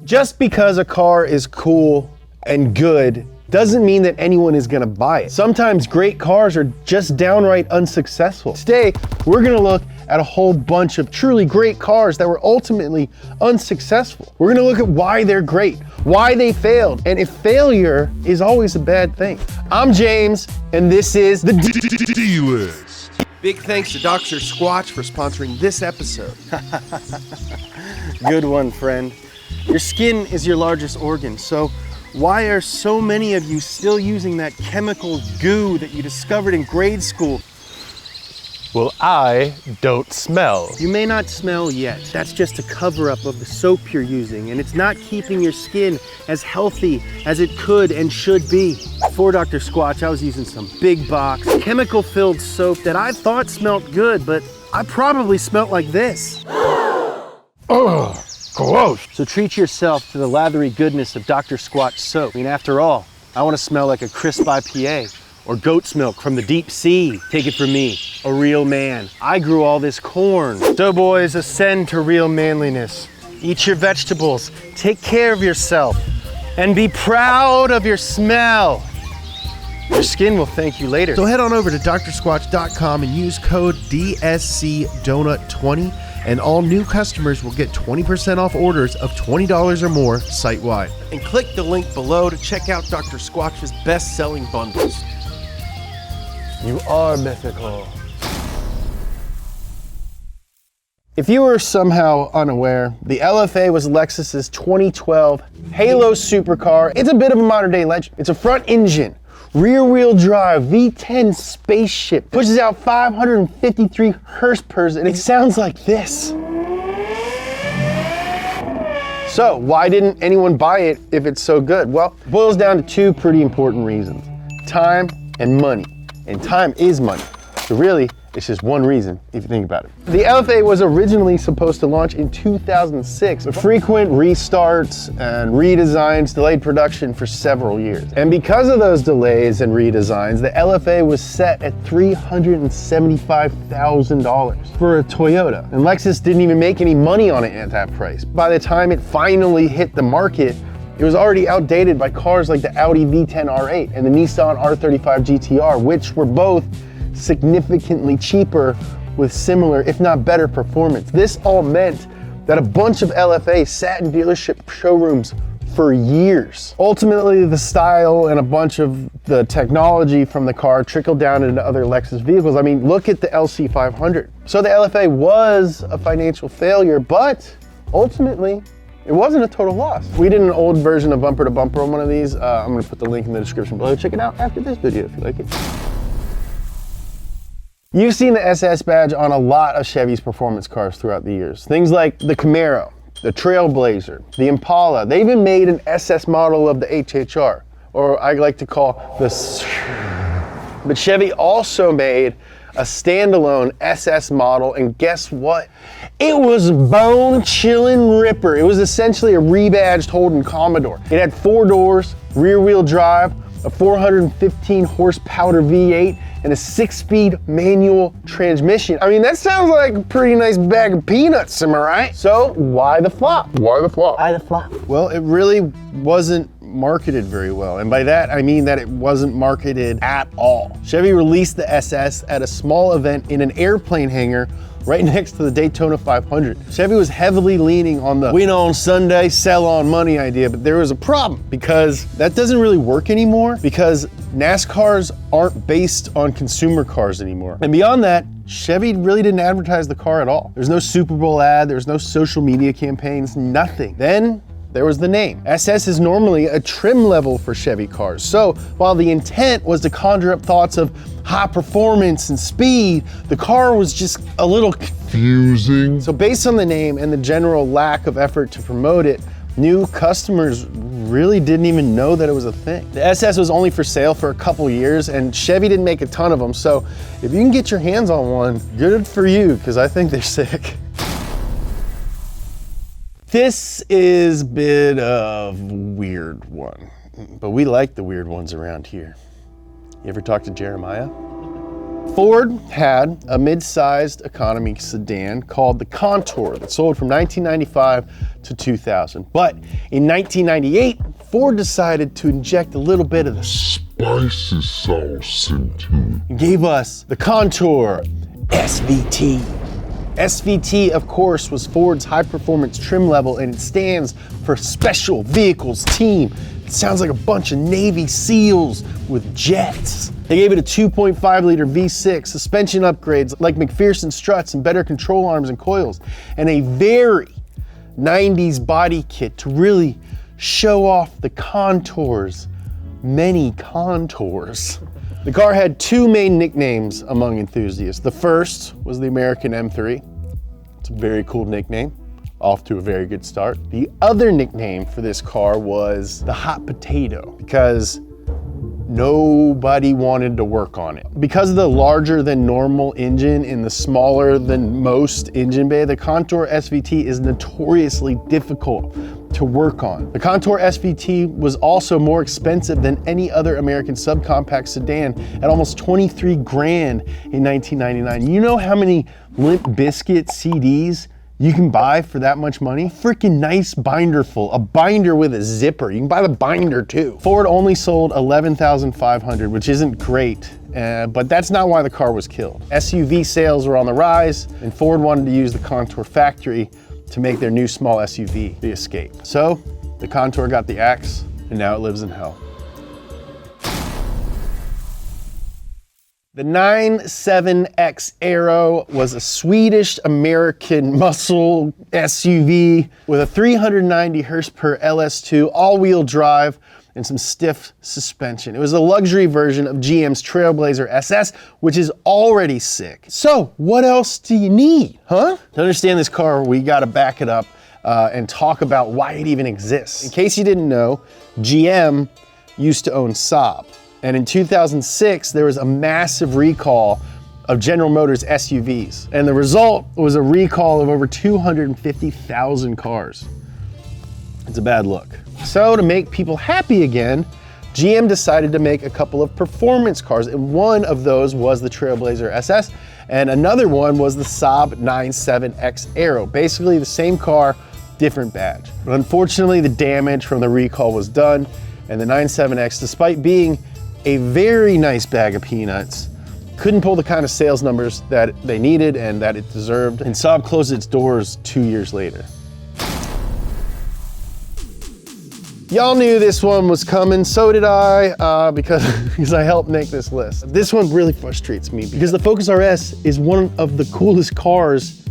Just because a car is cool and good doesn't mean that anyone is gonna buy it. Sometimes great cars are just downright unsuccessful. Today, we're gonna look at a whole bunch of truly great cars that were ultimately unsuccessful. We're gonna look at why they're great, why they failed, and if failure is always a bad thing. I'm James, and this is the D-List. Big thanks to Dr. Squatch for sponsoring this episode. Good one, friend. Your skin is your largest organ, so why are so many of you still using that chemical goo that you discovered in grade school? Well, I don't smell. You may not smell yet. That's just a cover-up of the soap you're using, and it's not keeping your skin as healthy as it could and should be. Before Dr. Squatch, I was using some big box, chemical-filled soap that I thought smelled good, but I probably smelled like this. Ugh, gross. So treat yourself to the lathery goodness of Dr. Squatch soap. I mean, after all, I want to smell like a crisp IPA or goat's milk from the deep sea. Take it from me, a real man. I grew all this corn. Doughboys, ascend to real manliness. Eat your vegetables, take care of yourself, and be proud of your smell. Your skin will thank you later. So head on over to drsquatch.com and use code DSCDonut20, and all new customers will get 20% off orders of $20 or more site-wide. And click the link below to check out Dr. Squatch's best-selling bundles. You are mythical. If you were somehow unaware, the LFA was Lexus's 2012 Halo supercar. It's a bit of a modern day legend. It's a front engine, rear-wheel drive V10 spaceship. Pushes out 553 horsepower, and it sounds like this. So why didn't anyone buy it if it's so good? Well, it boils down to two pretty important reasons: time and money. And time is money. So really, it's just one reason if you think about it. The LFA was originally supposed to launch in 2006, but frequent restarts and redesigns delayed production for several years. And because of those delays and redesigns, the LFA was set at $375,000 for a Toyota. And Lexus didn't even make any money on it at that price. By the time it finally hit the market, it was already outdated by cars like the Audi V10 R8 and the Nissan R35 GTR, which were both significantly cheaper with similar, if not better, performance. This all meant that a bunch of LFA sat in dealership showrooms for years. Ultimately, the style and a bunch of the technology from the car trickled down into other Lexus vehicles. I mean, look at the LC500. So the LFA was a financial failure, but ultimately, it wasn't a total loss. We did an old version of Bumper to Bumper on one of these. I'm gonna put the link in the description below. Check it out after this video if you like it. You've seen the SS badge on a lot of Chevy's performance cars throughout the years. Things like the Camaro, the Trailblazer, the Impala. They even made an SS model of the HHR, or I like to call the... But Chevy also made a standalone SS model, and guess what? It was bone-chilling ripper. It was essentially a rebadged Holden Commodore. It had 4 doors, rear-wheel drive, a 415 horsepower V8, and a 6-speed manual transmission. I mean, that sounds like a pretty nice bag of peanuts, am I right? So why the flop? Why the flop? Why the flop? Well, it really wasn't marketed very well. And by that, I mean that it wasn't marketed at all. Chevy released the SS at a small event in an airplane hangar right next to the Daytona 500. Chevy was heavily leaning on the win on Sunday, sell on money idea, but there was a problem because that doesn't really work anymore because NASCARs aren't based on consumer cars anymore. And beyond that, Chevy really didn't advertise the car at all. There's no Super Bowl ad, there's no social media campaigns, nothing. Then there was the name. SS is normally a trim level for Chevy cars. So while the intent was to conjure up thoughts of high performance and speed, the car was just a little confusing. So based on the name and the general lack of effort to promote it, new customers really didn't even know that it was a thing. The SS was only for sale for a couple years and Chevy didn't make a ton of them. So if you can get your hands on one, good for you, because I think they're sick. This is a bit of a weird one, but we like the weird ones around here. You ever talk to Jeremiah? Ford had a mid-sized economy sedan called the Contour that sold from 1995 to 2000. But in 1998, Ford decided to inject a little bit of the spicy sauce into it. and gave us the Contour SVT. SVT, of course, was Ford's high-performance trim level, and it stands for Special Vehicles Team. It sounds like a bunch of Navy SEALs with jets. They gave it a 2.5-liter V6, suspension upgrades like McPherson struts and better control arms and coils, and a very 90s body kit to really show off the Contour's many contours. The car had two main nicknames among enthusiasts. The first was the American M3. It's a very cool nickname, off to a very good start. The other nickname for this car was the Hot Potato, because nobody wanted to work on it. Because of the larger than normal engine and the smaller than most engine bay, the Contour SVT is notoriously difficult to work on. The Contour SVT was also more expensive than any other American subcompact sedan at almost 23 grand in 1999. You know how many Limp Bizkit CDs you can buy for that much money? Freaking nice binder full, a binder with a zipper. You can buy the binder too. Ford only sold 11,500, which isn't great, but that's not why the car was killed. SUV sales were on the rise, and Ford wanted to use the Contour factory to make their new small SUV, the Escape. So the Contour got the axe, and now it lives in hell. The 97X Aero was a Swedish-American muscle SUV with a 390 horsepower LS2 all-wheel drive and some stiff suspension. It was a luxury version of GM's Trailblazer SS, which is already sick. So what else do you need, huh? To understand this car, we gotta back it up and talk about why it even exists. In case you didn't know, GM used to own Saab. And in 2006, there was a massive recall of General Motors SUVs. And the result was a recall of over 250,000 cars. It's a bad look. So to make people happy again, GM decided to make a couple of performance cars. And one of those was the Trailblazer SS. And another one was the Saab 97X Aero. Basically the same car, different badge. But unfortunately, the damage from the recall was done. And the 97X, despite being a very nice bag of peanuts, couldn't pull the kind of sales numbers that they needed and that it deserved, and Saab closed its doors 2 years later. Y'all knew this one was coming, so did I, because I helped make this list. This one really frustrates me because the Focus RS is one of the coolest cars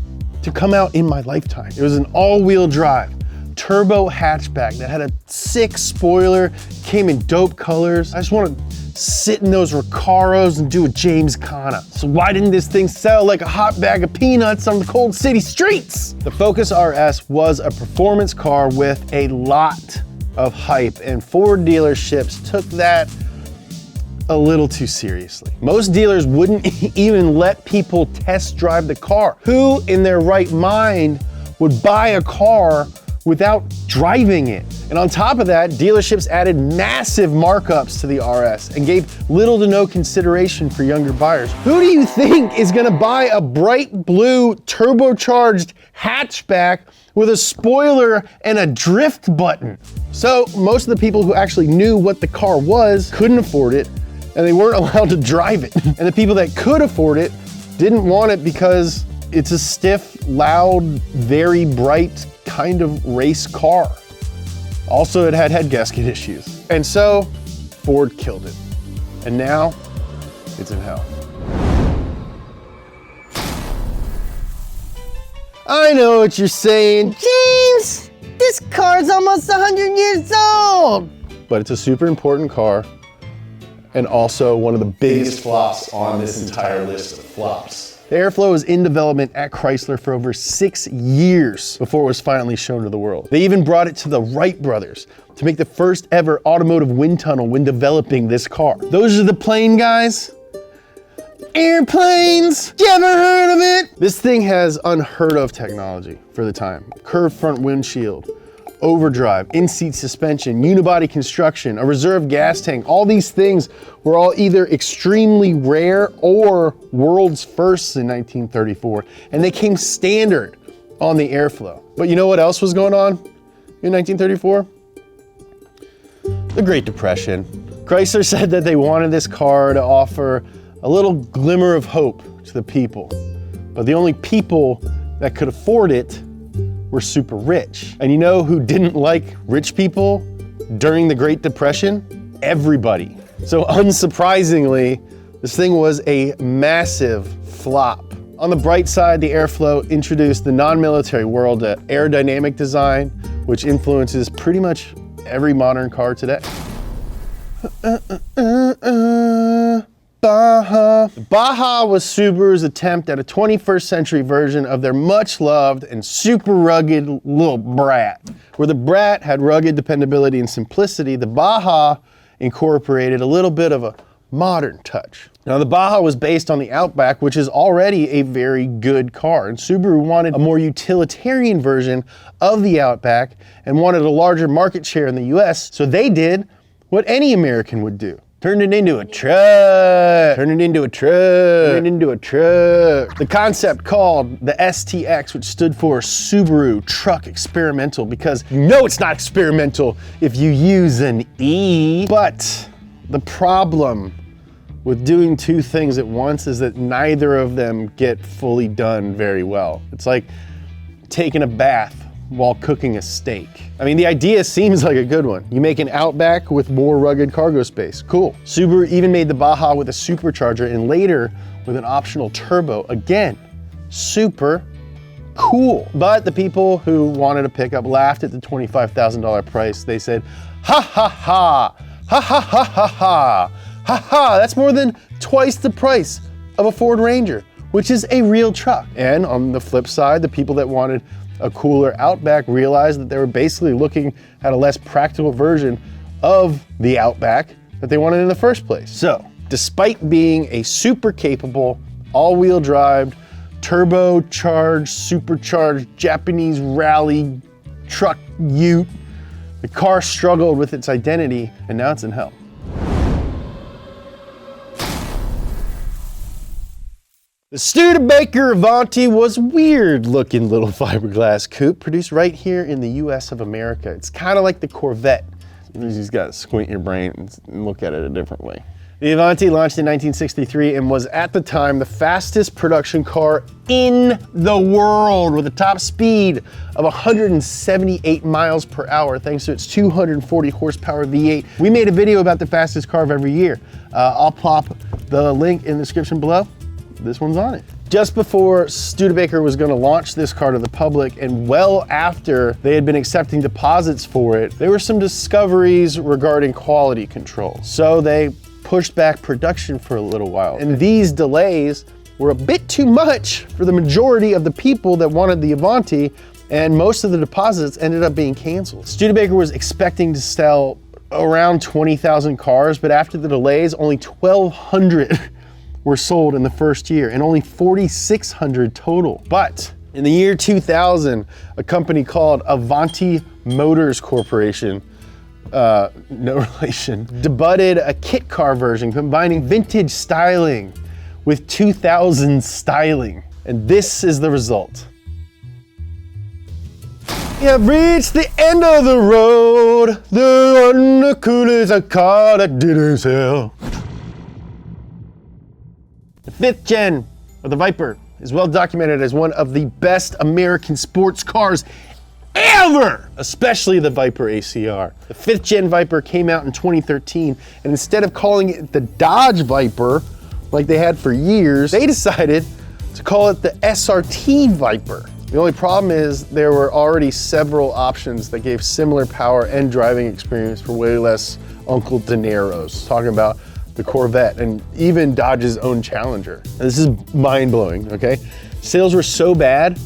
to come out in my lifetime. It was an all-wheel drive, turbo hatchback that had a sick spoiler, came in dope colors. I just want to sit in those Recaros and do a James Conner. So why didn't this thing sell like a hot bag of peanuts on the cold city streets? The Focus RS was a performance car with a lot of hype, and Ford dealerships took that a little too seriously. Most dealers wouldn't even let people test drive the car. Who in their right mind would buy a car without driving it? And on top of that, dealerships added massive markups to the RS and gave little to no consideration for younger buyers. Who do you think is gonna buy a bright blue turbocharged hatchback with a spoiler and a drift button? So most of the people who actually knew what the car was couldn't afford it, and they weren't allowed to drive it. And the people that could afford it didn't want it because it's a stiff, loud, very bright kind of race car. Also, it had head gasket issues. And so, Ford killed it. And now, it's in hell. I know what you're saying, James, this car's almost 100 years old. But it's a super important car, and also one of the biggest flops on this entire list of flops. The Airflow was in development at Chrysler for over 6 years before it was finally shown to the world. They even brought it to the Wright brothers to make the first ever automotive wind tunnel when developing this car. Those are the plane guys. Airplanes! You ever heard of it? This thing has unheard of technology for the time. Curved front windshield, overdrive, in-seat suspension, unibody construction, a reserve gas tank. All these things were all either extremely rare or world's firsts in 1934, and they came standard on the Airflow. But you know what else was going on in 1934? The Great Depression. Chrysler said that they wanted this car to offer a little glimmer of hope to the people, but the only people that could afford it were super rich. And you know who didn't like rich people during the Great Depression? Everybody. So unsurprisingly, this thing was a massive flop. On the bright side, the Airflow introduced the non-military world to aerodynamic design, which influences pretty much every modern car today. Baja. The Baja was Subaru's attempt at a 21st century version of their much loved and super rugged little Brat. Where the Brat had rugged dependability and simplicity, the Baja incorporated a little bit of a modern touch. Now the Baja was based on the Outback, which is already a very good car, and Subaru wanted a more utilitarian version of the Outback and wanted a larger market share in the US, so they did what any American would do. Turned it into a truck. Turned it into a truck. Turned it into a truck. The concept called the STX, which stood for Subaru Truck Experimental, because you know it's not experimental if you use an E. But the problem with doing two things at once is that neither of them get fully done very well. It's like taking a bath while cooking a steak. I mean, the idea seems like a good one. You make an Outback with more rugged cargo space. Cool. Subaru even made the Baja with a supercharger and later with an optional turbo. Again, super cool. But the people who wanted a pickup laughed at the $25,000 price. They said, ha ha ha, ha ha ha ha ha, ha ha, that's more than twice the price of a Ford Ranger, which is a real truck. And on the flip side, the people that wanted a cooler Outback realized that they were basically looking at a less practical version of the Outback that they wanted in the first place. So, despite being a super capable, all-wheel drive, turbocharged, supercharged Japanese rally truck ute, the car struggled with its identity, and now it's in hell. The Studebaker Avanti was a weird-looking little fiberglass coupe produced right here in the US of America. It's kind of like the Corvette. You just got to squint your brain and look at it a different way. The Avanti launched in 1963 and was at the time the fastest production car in the world with a top speed of 178 miles per hour thanks to its 240 horsepower V8. We made a video about the fastest car of every year. I'll pop the link in the description below. This one's on it. Just before Studebaker was going to launch this car to the public, and well after they had been accepting deposits for it, there were some discoveries regarding quality control. So they pushed back production for a little while. And these delays were a bit too much for the majority of the people that wanted the Avanti, and most of the deposits ended up being canceled. Studebaker was expecting to sell around 20,000 cars, but after the delays, only 1,200 were sold in the first year and only 4,600 total. But in the year 2000, a company called Avanti Motors Corporation, no relation, debuted a kit car version combining vintage styling with 2000 styling. And this is the result. You have reached the end of the road. The one cool is a car that didn't sell. The 5th gen of the Viper is well documented as one of the best American sports cars ever, especially the Viper ACR. The 5th gen Viper came out in 2013, and instead of calling it the Dodge Viper like they had for years, they decided to call it the SRT Viper. The only problem is there were already several options that gave similar power and driving experience for way less Uncle Dineros. Talking about the Corvette, and even Dodge's own Challenger. And this is mind-blowing, okay? Sales were so bad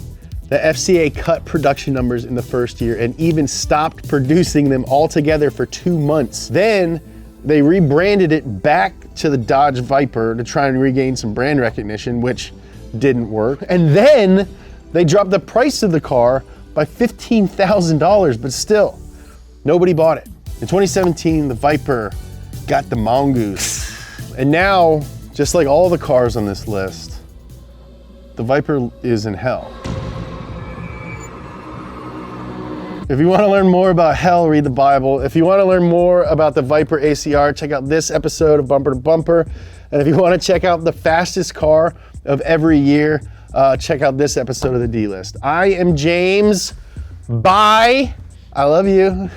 that FCA cut production numbers in the first year and even stopped producing them altogether for 2 months. Then they rebranded it back to the Dodge Viper to try and regain some brand recognition, which didn't work. And then they dropped the price of the car by by $15,000, but still, nobody bought it. In 2017, the Viper got the mongoose. And now, just like all the cars on this list, the Viper is in hell. If you want to learn more about hell, read the Bible. If you want to learn more about the Viper ACR, check out this episode of Bumper to Bumper. And if you want to check out the fastest car of every year, check out this episode of the D-List. I am James. Bye. I love you.